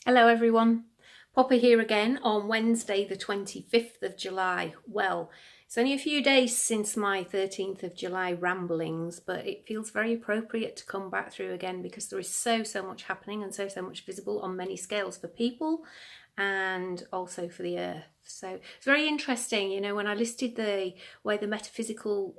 Hello everyone, Popper here again on Wednesday the 25th of July. Well, it's only a few days since my 13th of July ramblings, but it feels very appropriate to come back through again because there is so much happening and so much visible on many scales for people and also for the earth. So it's very interesting, when I listed the way the metaphysical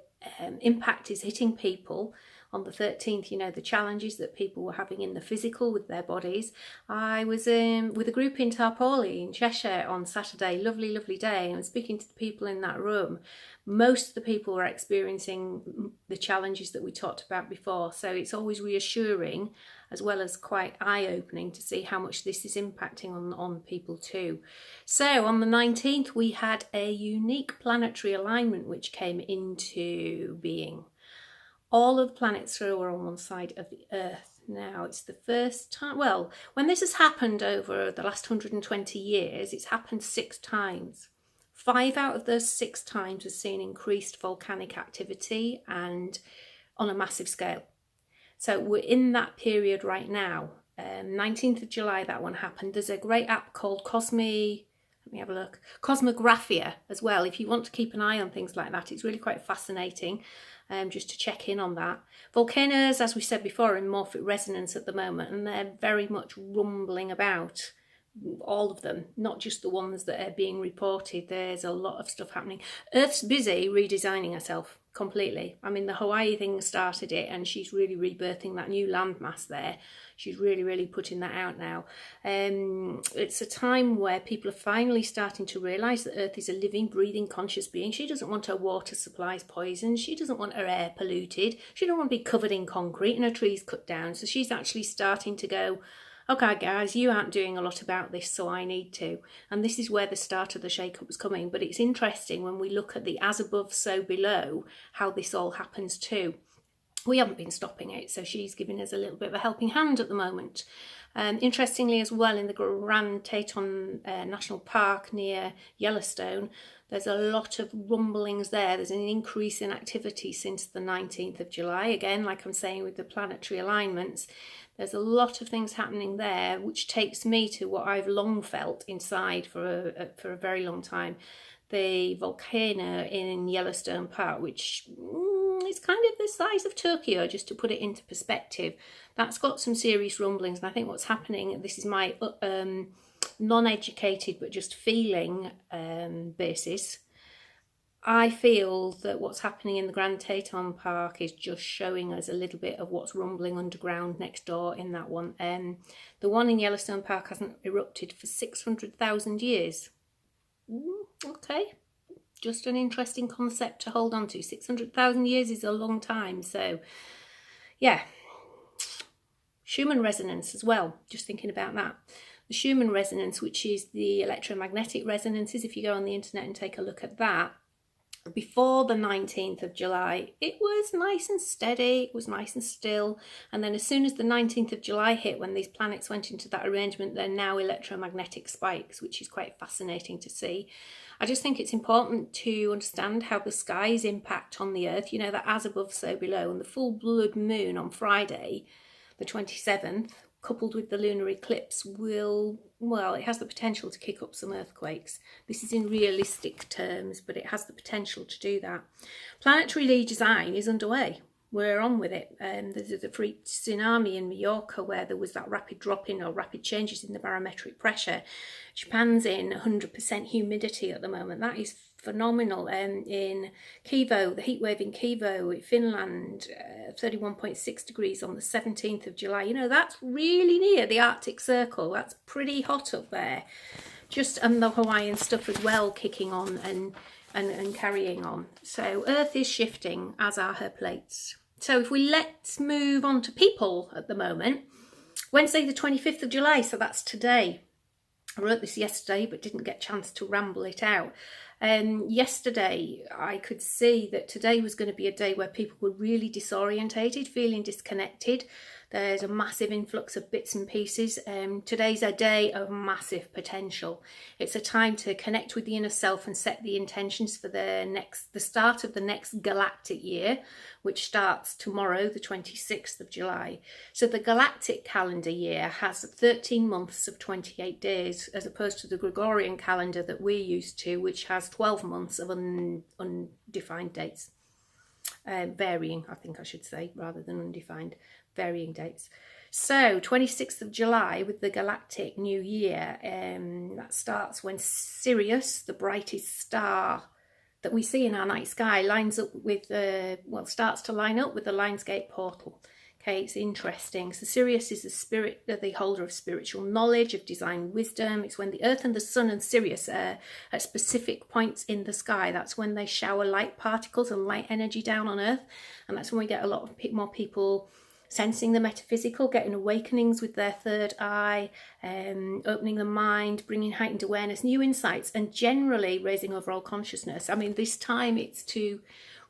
impact is hitting people on the 13th, the challenges that people were having in the physical with their bodies. I was with a group in Tarporley in Cheshire on Saturday, lovely day, and speaking to the people in that room. Most of the people were experiencing the challenges that we talked about before, so it's always reassuring as well as quite eye-opening to see how much this is impacting on people too. So on the 19th we had a unique planetary alignment which came into being. All of the planets were on one side of the Earth. Now, it's the first time, well, when this has happened over the last 120 years, it's happened 6 times. 5 out of those 6 times has seen increased volcanic activity and on a massive scale. So we're in that period right now. 19th of July, that one happened. There's a great app called let me have a look, Cosmographia as well. If you want to keep an eye on things like that, it's really quite fascinating. Just to check in on that. Volcanoes, as we said before, are in morphic resonance at the moment, and they're very much rumbling about, all of them, not just the ones that are being reported. There's a lot of stuff happening. Earth's busy redesigning herself completely. I mean, the Hawaii thing started it, and she's really rebirthing that new landmass there. She's really putting that out now. It's a time where people are finally starting to realise that Earth is a living, breathing, conscious being. She doesn't want her water supplies poisoned. She doesn't want her air polluted. She doesn't want to be covered in concrete and her trees cut down. So she's actually starting to go, okay guys, you aren't doing a lot about this, so I need to. And this is where the start of the shake-up is coming. But it's interesting when we look at the as above, so below, how this all happens too. We haven't been stopping it, so she's giving us a little bit of a helping hand at the moment. Interestingly as well, in the Grand Teton National Park near Yellowstone, there's a lot of rumblings there. There's an increase in activity since the 19th of July. Again, like I'm saying with the planetary alignments, there's a lot of things happening there, which takes me to what I've long felt inside for a very long time. The volcano in Yellowstone Park, which is kind of the size of Tokyo, just to put it into perspective. That's got some serious rumblings, and I think what's happening, this is my non-educated but just feeling basis, I feel that what's happening in the Grand Teton Park is just showing us a little bit of what's rumbling underground next door in that one. The one in Yellowstone Park hasn't erupted for 600,000 years. Okay, just an interesting concept to hold on to. 600,000 years is a long time, so yeah. Schumann resonance as well, just thinking about that. The Schumann resonance, which is the electromagnetic resonances, if you go on the internet and take a look at that, before the 19th of July, it was nice and steady, it was nice and still, and then as soon as the 19th of July hit, when these planets went into that arrangement, they're now electromagnetic spikes, which is quite fascinating to see. I just think it's important to understand how the skies impact on the Earth, that as above, so below, and the full blood moon on Friday, the 27th, coupled with the lunar eclipse, it has the potential to kick up some earthquakes. This is in realistic terms, but it has the potential to do that. Planetary redesign is underway. We're on with it. There's a freak tsunami in Mallorca where there was that rapid drop-in or rapid changes in the barometric pressure. Japan's in 100% humidity at the moment. That is phenomenal. In Kivo, the heat wave in Kivo, Finland, 31.6 degrees on the 17th of July. That's really near the Arctic Circle. That's pretty hot up there. And the Hawaiian stuff as well kicking on and carrying on. So Earth is shifting, as are her plates. So if let's move on to people at the moment. Wednesday the 25th of July, so that's today. I wrote this yesterday but didn't get a chance to ramble it out. Yesterday I could see that today was going to be a day where people were really disorientated, feeling disconnected. There's a massive influx of bits and pieces. Today's a day of massive potential. It's a time to connect with the inner self and set the intentions for the start of the next galactic year, which starts tomorrow, the 26th of July. So the galactic calendar year has 13 months of 28 days, as opposed to the Gregorian calendar that we're used to, which has 12 months of undefined dates. Varying, I think I should say, rather than undefined, varying dates. So 26th of July with the galactic new year, that starts when Sirius, the brightest star that we see in our night sky, lines up with starts to line up with the Lionsgate portal. Okay, it's interesting. So Sirius is the holder of spiritual knowledge, of divine wisdom. It's when the Earth and the Sun and Sirius are at specific points in the sky. That's when they shower light particles and light energy down on Earth. And that's when we get a lot of more people sensing the metaphysical, getting awakenings with their third eye, opening the mind, bringing heightened awareness, new insights, and generally raising overall consciousness. I mean, this time it's to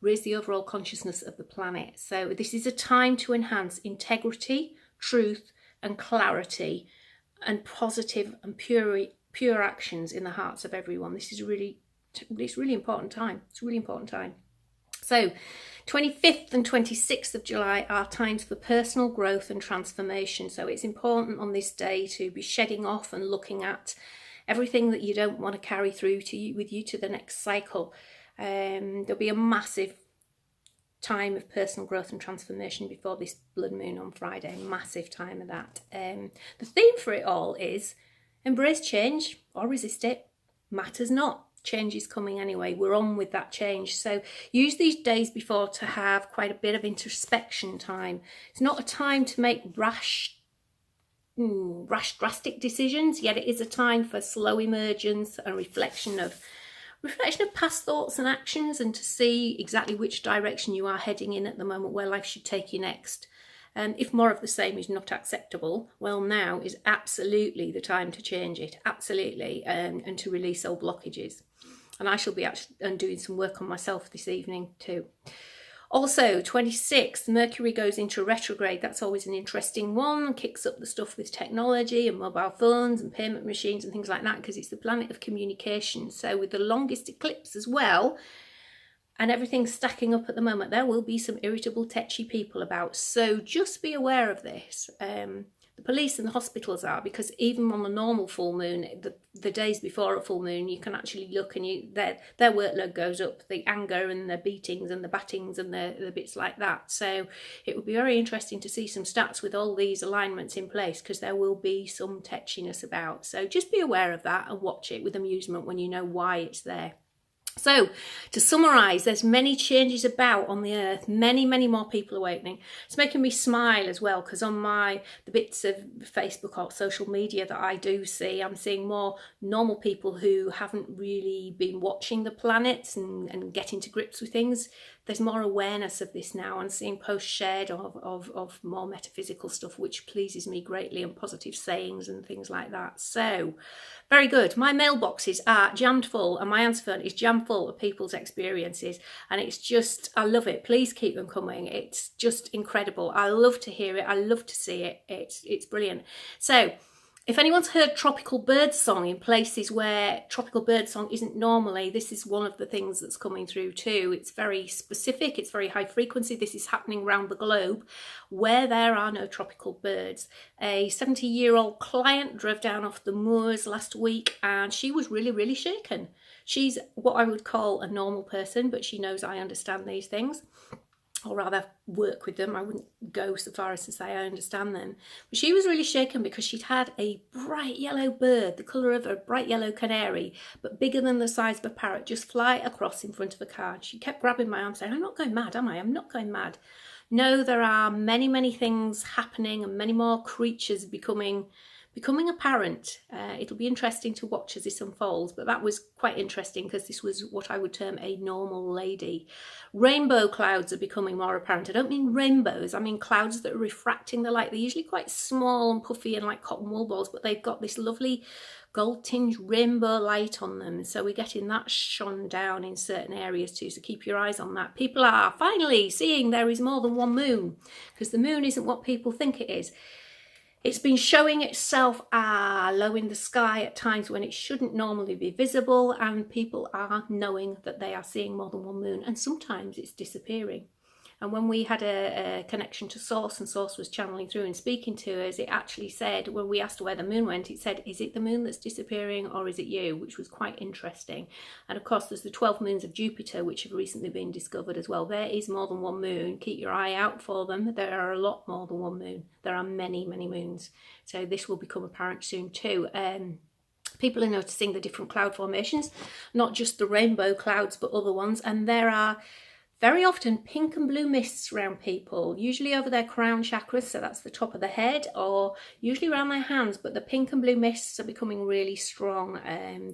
raise the overall consciousness of the planet. So this is a time to enhance integrity, truth, and clarity, and positive and pure actions in the hearts of everyone. It's really important time. It's a really important time. So 25th and 26th of July are times for personal growth and transformation. So it's important on this day to be shedding off and looking at everything that you don't want to carry through with you to the next cycle. There'll be a massive time of personal growth and transformation before this blood moon on Friday. Massive time of that. The theme for it all is embrace change or resist it. Matters not. Change is coming anyway. We're on with that change. So use these days before to have quite a bit of introspection time. It's not a time to make rash, drastic decisions, yet it is a time for slow emergence and reflection of past thoughts and actions, and to see exactly which direction you are heading in at the moment, where life should take you next. If more of the same is not acceptable, well, now is absolutely the time to change it, absolutely, and to release old blockages. And I shall be doing some work on myself this evening too. Also, 26th, Mercury goes into retrograde. That's always an interesting one. Kicks up the stuff with technology and mobile phones and payment machines and things like that, because it's the planet of communication. So with the longest eclipse as well, and everything's stacking up at the moment, there will be some irritable, tetchy people about. So just be aware of this. The police and the hospitals are, because even on a normal full moon, the days before a full moon, you can actually look and their workload goes up, the anger and the beatings and the battings and the bits like that. So it would be very interesting to see some stats with all these alignments in place, because there will be some tetchiness about. So just be aware of that and watch it with amusement when you know why it's there. So, to summarise, there's many changes about on the earth, many more people awakening. It's making me smile as well, because on the bits of Facebook or social media that I do see, I'm seeing more normal people who haven't really been watching the planets and getting to grips with things. There's more awareness of this now, and seeing posts shared of more metaphysical stuff, which pleases me greatly, and positive sayings and things like that. So, very good. My mailboxes are jammed full, and my answer phone is jammed full of people's experiences, and it's just, I love it. Please keep them coming. It's just incredible. I love to hear it. I love to see it. It's brilliant. So, if anyone's heard tropical bird song in places where tropical bird song isn't normally, this is one of the things that's coming through too. It's very specific, it's very high frequency. This is happening around the globe where there are no tropical birds. A 70-year-old client drove down off the moors last week, and she was really shaken. She's what I would call a normal person, but she knows I understand these things, or rather work with them. I wouldn't go so far as to say I understand them. But she was really shaken because she'd had a bright yellow bird, the colour of a bright yellow canary, but bigger than the size of a parrot, just fly across in front of a car. And she kept grabbing my arm saying, I'm not going mad, am I? I'm not going mad. No, there are many things happening, and many more creatures becoming becoming apparent. It'll be interesting to watch as this unfolds, but that was quite interesting because this was what I would term a normal lady. Rainbow clouds are becoming more apparent. I don't mean rainbows, I mean clouds that are refracting the light. They're usually quite small and puffy and like cotton wool balls, but they've got this lovely gold tinged rainbow light on them. So we're getting that shone down in certain areas too, so keep your eyes on that. People are finally seeing there is more than one moon, because the moon isn't what people think it is. It's been showing itself low in the sky at times when it shouldn't normally be visible, and people are knowing that they are seeing more than one moon, and sometimes it's disappearing. And when we had a connection to Source, and Source was channeling through and speaking to us, it actually said, when we asked where the moon went, it said, is it the moon that's disappearing or is it you? Which was quite interesting. And of course, there's the 12 moons of Jupiter, which have recently been discovered as well. There is more than one moon. Keep your eye out for them. There are a lot more than one moon. There are many, many moons. So this will become apparent soon too. People are noticing the different cloud formations, not just the rainbow clouds, but other ones. And there are very often pink and blue mists around people, usually over their crown chakras, so that's the top of the head, or usually around their hands, but the pink and blue mists are becoming really strong.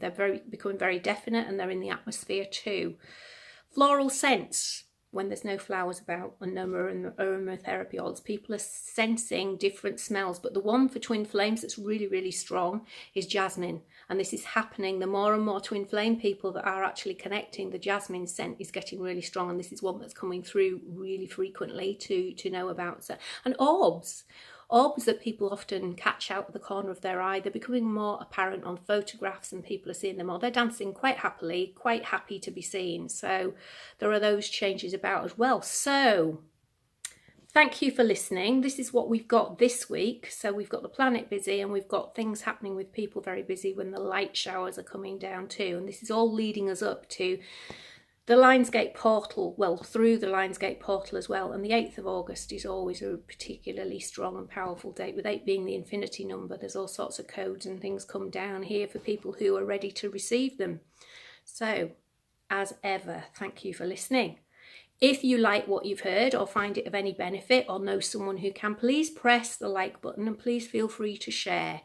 They're becoming very definite, and they're in the atmosphere too. Floral scents, when there's no flowers about and no aromatherapy oils, people are sensing different smells, but the one for twin flames that's really, really strong is jasmine. And this is happening, the more and more twin flame people that are actually connecting, the jasmine scent is getting really strong, and this is one that's coming through really frequently to know about. So, and orbs that people often catch out of the corner of their eye, they're becoming more apparent on photographs, and people are seeing them all. They're dancing quite happily, quite happy to be seen. So there are those changes about as well. So thank you for listening. This is what we've got this week. So we've got the planet busy, and we've got things happening with people very busy when the light showers are coming down too. And this is all leading us up to the Lionsgate portal, well, through the Lionsgate portal as well. And the 8th of August is always a particularly strong and powerful date, with 8 being the infinity number. There's all sorts of codes and things come down here for people who are ready to receive them. So, as ever, thank you for listening. If you like what you've heard or find it of any benefit or know someone who can, please press the like button, and please feel free to share.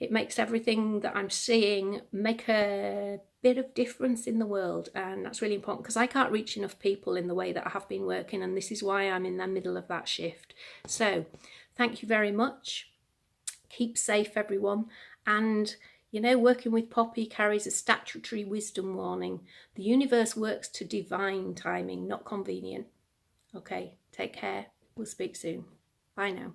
It makes everything that I'm seeing make a bit of difference in the world, and that's really important because I can't reach enough people in the way that I have been working, and this is why I'm in the middle of that shift. So thank you very much. Keep safe, everyone. And you know, working with Poppy carries a statutory wisdom warning. The universe works to divine timing, not convenient. Okay, take care. We'll speak soon. Bye now.